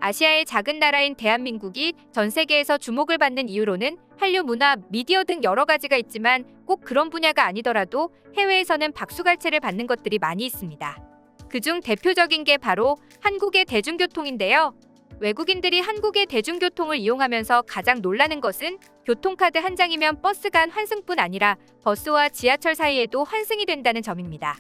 아시아의 작은 나라인 대한민국이 전 세계에서 주목을 받는 이유로는 한류 문화, 미디어 등 여러 가지가 있지만 꼭 그런 분야가 아니더라도 해외에서는 박수갈채를 받는 것들이 많이 있습니다. 그중 대표적인 게 바로 한국의 대중교통인데요. 외국인들이 한국의 대중교통을 이용하면서 가장 놀라는 것은 교통카드 한 장이면 버스 간 환승뿐 아니라 버스와 지하철 사이에도 환승이 된다는 점입니다.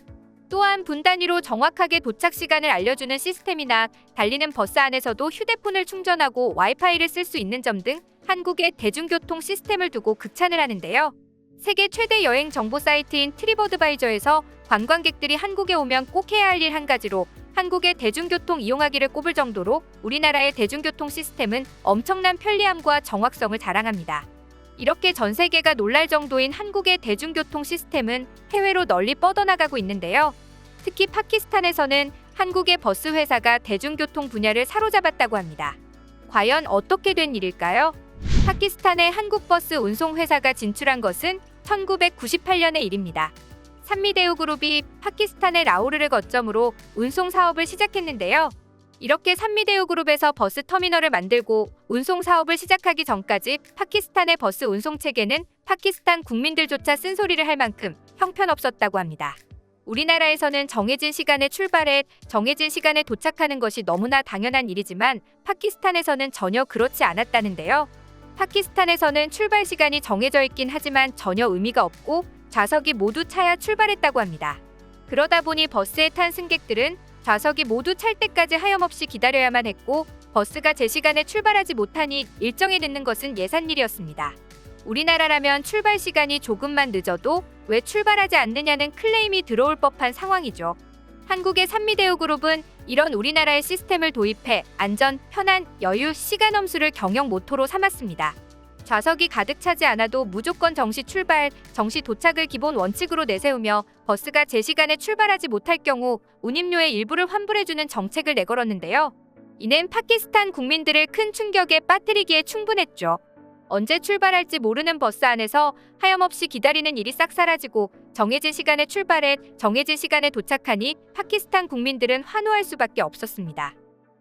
또한 분 단위로 정확하게 도착 시간을 알려주는 시스템이나 달리는 버스 안에서도 휴대폰을 충전하고 와이파이를 쓸 수 있는 점 등 한국의 대중교통 시스템을 두고 극찬을 하는데요. 세계 최대 여행 정보 사이트인 트립어드바이저에서 관광객들이 한국에 오면 꼭 해야 할 일 한 가지로 한국의 대중교통 이용하기를 꼽을 정도로 우리나라의 대중교통 시스템은 엄청난 편리함과 정확성을 자랑합니다. 이렇게 전 세계가 놀랄 정도인 한국의 대중교통 시스템은 해외로 널리 뻗어나가고 있는데요. 특히 파키스탄에서는 한국의 버스 회사가 대중교통 분야를 사로잡았다고 합니다. 과연 어떻게 된 일일까요? 파키스탄의 한국 버스 운송 회사가 진출한 것은 1998년의 일입니다. 산미대우 그룹이 파키스탄의 라호르를 거점으로 운송 사업을 시작했는데요. 이렇게 산미대우 그룹에서 버스 터미널을 만들고 운송 사업을 시작하기 전까지 파키스탄의 버스 운송 체계는 파키스탄 국민들조차 쓴소리를 할 만큼 형편없었다고 합니다. 우리나라에서는 정해진 시간에 출발해 정해진 시간에 도착하는 것이 너무나 당연한 일이지만 파키스탄에서는 전혀 그렇지 않았다는데요. 파키스탄에서는 출발 시간이 정해져 있긴 하지만 전혀 의미가 없고 좌석이 모두 차야 출발했다고 합니다. 그러다 보니 버스에 탄 승객들은 좌석이 모두 찰 때까지 하염없이 기다려야만 했고 버스가 제 시간에 출발하지 못하니 일정이 늦는 것은 예산일이었습니다. 우리나라라면 출발 시간이 조금만 늦어도 왜 출발하지 않느냐는 클레임이 들어올 법한 상황이죠. 한국의 산미대우 그룹은 이런 우리나라의 시스템을 도입해 안전, 편안, 여유, 시간 엄수를 경영 모토로 삼았습니다. 좌석이 가득 차지 않아도 무조건 정시 출발, 정시 도착을 기본 원칙으로 내세우며 버스가 제 시간에 출발하지 못할 경우 운임료의 일부를 환불해주는 정책을 내걸었는데요. 이는 파키스탄 국민들을 큰 충격에 빠뜨리기에 충분했죠. 언제 출발할지 모르는 버스 안에서 하염없이 기다리는 일이 싹 사라지고 정해진 시간에 출발해 정해진 시간에 도착하니 파키스탄 국민들은 환호할 수밖에 없었습니다.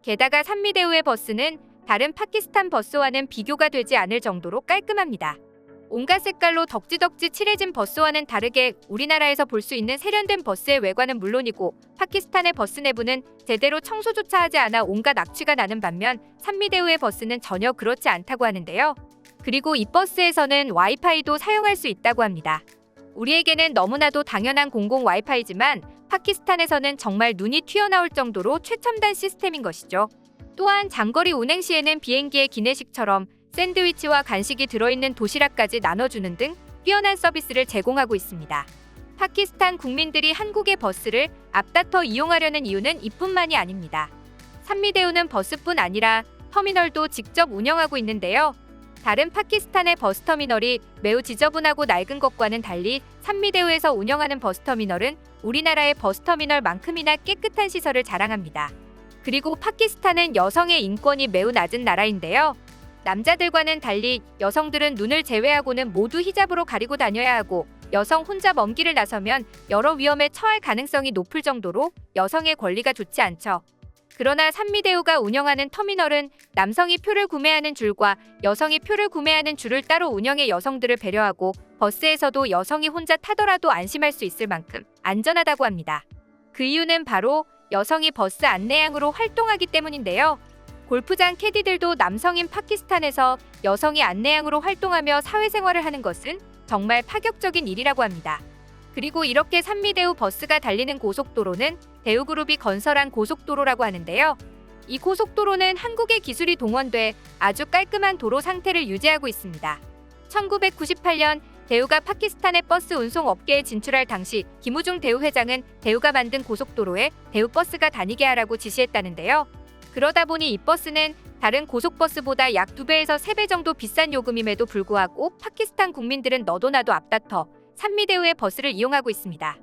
게다가 산미대우의 버스는 다른 파키스탄 버스와는 비교가 되지 않을 정도로 깔끔합니다. 온갖 색깔로 덕지덕지 칠해진 버스와는 다르게 우리나라에서 볼 수 있는 세련된 버스의 외관은 물론이고 파키스탄의 버스 내부는 제대로 청소조차 하지 않아 온갖 악취가 나는 반면 산미대우의 버스는 전혀 그렇지 않다고 하는데요. 그리고 이 버스에서는 와이파이도 사용할 수 있다고 합니다. 우리에게는 너무나도 당연한 공공 와이파이지만 파키스탄에서는 정말 눈이 튀어나올 정도로 최첨단 시스템인 것이죠. 또한 장거리 운행 시에는 비행기의 기내식처럼 샌드위치와 간식이 들어있는 도시락까지 나눠주는 등 뛰어난 서비스를 제공하고 있습니다. 파키스탄 국민들이 한국의 버스를 앞다퉈 이용하려는 이유는 이뿐만이 아닙니다. 산미대우는 버스뿐 아니라 터미널도 직접 운영하고 있는데요. 다른 파키스탄의 버스터미널이 매우 지저분하고 낡은 것과는 달리 산미대우에서 운영하는 버스터미널은 우리나라의 버스터미널만큼이나 깨끗한 시설을 자랑합니다. 그리고 파키스탄은 여성의 인권이 매우 낮은 나라인데요. 남자들과는 달리 여성들은 눈을 제외하고는 모두 히잡으로 가리고 다녀야 하고 여성 혼자 먼 길을 나서면 여러 위험에 처할 가능성이 높을 정도로 여성의 권리가 좋지 않죠. 그러나 산미대우가 운영하는 터미널은 남성이 표를 구매하는 줄과 여성이 표를 구매하는 줄을 따로 운영해 여성들을 배려하고 버스에서도 여성이 혼자 타더라도 안심할 수 있을 만큼 안전하다고 합니다. 그 이유는 바로 여성이 버스 안내양으로 활동하기 때문인데요. 골프장 캐디들도 남성인 파키스탄에서 여성이 안내양으로 활동하며 사회생활을 하는 것은 정말 파격적인 일이라고 합니다. 그리고 이렇게 산미대우 버스가 달리는 고속도로는 대우그룹이 건설한 고속도로라고 하는데요. 이 고속도로는 한국의 기술이 동원돼 아주 깔끔한 도로 상태를 유지하고 있습니다. 1998년 대우가 파키스탄의 버스 운송 업계에 진출할 당시 김우중 대우 회장은 대우가 만든 고속도로에 대우버스가 다니게 하라고 지시했다는데요. 그러다 보니 이 버스는 다른 고속버스보다 약 2배에서 3배 정도 비싼 요금임에도 불구하고 파키스탄 국민들은 너도나도 앞다퉈 산미대우의 버스를 이용하고 있습니다.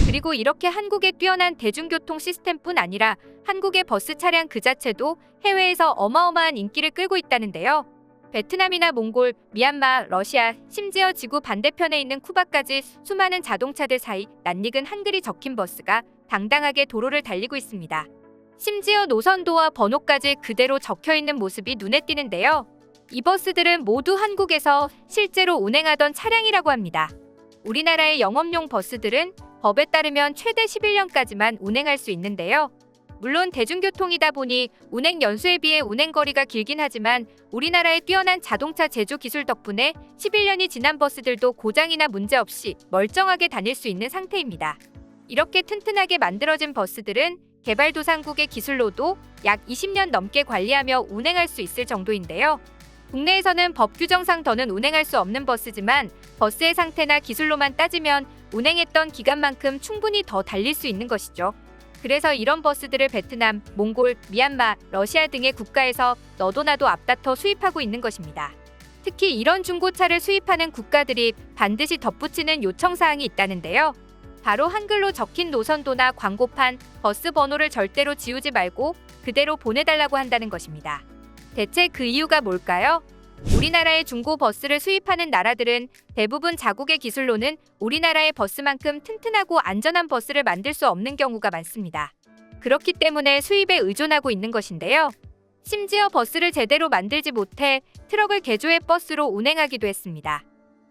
그리고 이렇게 한국의 뛰어난 대중교통 시스템뿐 아니라 한국의 버스 차량 그 자체도 해외에서 어마어마한 인기를 끌고 있다는데요. 베트남이나 몽골, 미얀마, 러시아, 심지어 지구 반대편에 있는 쿠바까지 수많은 자동차들 사이 낯익은 한글이 적힌 버스가 당당하게 도로를 달리고 있습니다. 심지어 노선도와 번호까지 그대로 적혀있는 모습이 눈에 띄는데요. 이 버스들은 모두 한국에서 실제로 운행하던 차량이라고 합니다. 우리나라의 영업용 버스들은 법에 따르면 최대 11년까지만 운행할 수 있는데요. 물론 대중교통이다 보니 운행 연수에 비해 운행 거리가 길긴 하지만 우리나라의 뛰어난 자동차 제조 기술 덕분에 11년이 지난 버스들도 고장이나 문제 없이 멀쩡하게 다닐 수 있는 상태입니다. 이렇게 튼튼하게 만들어진 버스들은 개발도상국의 기술로도 약 20년 넘게 관리하며 운행할 수 있을 정도인데요. 국내에서는 법 규정상 더는 운행할 수 없는 버스지만 버스의 상태나 기술로만 따지면 운행했던 기간만큼 충분히 더 달릴 수 있는 것이죠. 그래서 이런 버스들을 베트남, 몽골, 미얀마, 러시아 등의 국가에서 너도나도 앞다퉈 수입하고 있는 것입니다. 특히 이런 중고차를 수입하는 국가들이 반드시 덧붙이는 요청사항이 있다는데요. 바로 한글로 적힌 노선도나 광고판, 버스 번호를 절대로 지우지 말고 그대로 보내달라고 한다는 것입니다. 대체 그 이유가 뭘까요? 우리나라의 중고 버스를 수입하는 나라들은 대부분 자국의 기술로는 우리나라의 버스만큼 튼튼하고 안전한 버스를 만들 수 없는 경우가 많습니다. 그렇기 때문에 수입에 의존하고 있는 것인데요. 심지어 버스를 제대로 만들지 못해 트럭을 개조해 버스로 운행하기도 했습니다.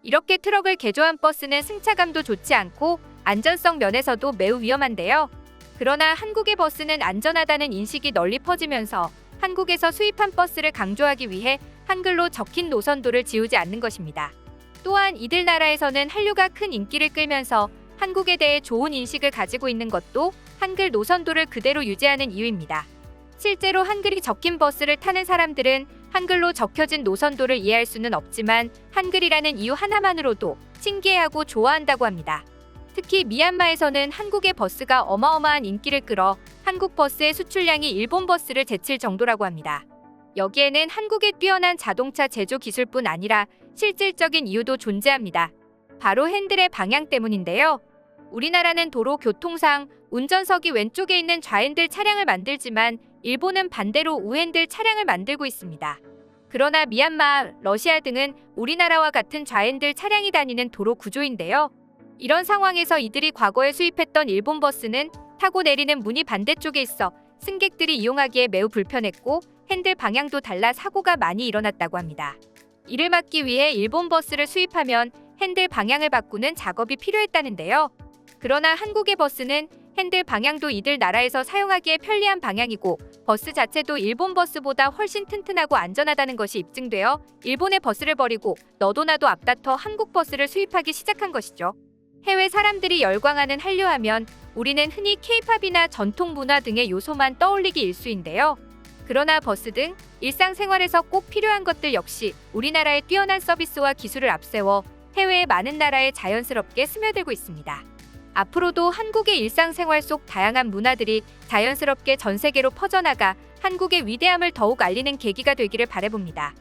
이렇게 트럭을 개조한 버스는 승차감도 좋지 않고 안전성 면에서도 매우 위험한데요. 그러나 한국의 버스는 안전하다는 인식이 널리 퍼지면서 한국에서 수입한 버스를 강조하기 위해 한글로 적힌 노선도를 지우지 않는 것입니다. 또한 이들 나라에서는 한류가 큰 인기를 끌면서 한국에 대해 좋은 인식을 가지고 있는 것도 한글 노선도를 그대로 유지하는 이유입니다. 실제로 한글이 적힌 버스를 타는 사람들은 한글로 적혀진 노선도를 이해할 수는 없지만 한글이라는 이유 하나만으로도 신기해하고 좋아한다고 합니다. 특히 미얀마에서는 한국의 버스가 어마어마한 인기를 끌어 한국 버스의 수출량이 일본 버스를 제칠 정도라고 합니다. 여기에는 한국의 뛰어난 자동차 제조 기술뿐 아니라 실질적인 이유도 존재합니다. 바로 핸들의 방향 때문인데요. 우리나라는 도로 교통상 운전석이 왼쪽에 있는 좌핸들 차량을 만들지만 일본은 반대로 우핸들 차량을 만들고 있습니다. 그러나 미얀마, 러시아 등은 우리나라와 같은 좌핸들 차량이 다니는 도로 구조인데요. 이런 상황에서 이들이 과거에 수입했던 일본 버스는 타고 내리는 문이 반대쪽에 있어 승객들이 이용하기에 매우 불편했고 핸들 방향도 달라 사고가 많이 일어났다고 합니다. 이를 막기 위해 일본 버스를 수입하면 핸들 방향을 바꾸는 작업이 필요했다는데요. 그러나 한국의 버스는 핸들 방향도 이들 나라에서 사용하기에 편리한 방향이고 버스 자체도 일본 버스보다 훨씬 튼튼하고 안전하다는 것이 입증되어 일본의 버스를 버리고 너도나도 앞다퉈 한국 버스를 수입하기 시작한 것이죠. 해외 사람들이 열광하는 한류하면 우리는 흔히 K-팝이나 전통 문화 등의 요소만 떠올리기 일쑤인데요. 그러나 버스 등 일상생활에서 꼭 필요한 것들 역시 우리나라의 뛰어난 서비스와 기술을 앞세워 해외의 많은 나라에 자연스럽게 스며들고 있습니다. 앞으로도 한국의 일상생활 속 다양한 문화들이 자연스럽게 전 세계로 퍼져나가 한국의 위대함을 더욱 알리는 계기가 되기를 바라봅니다.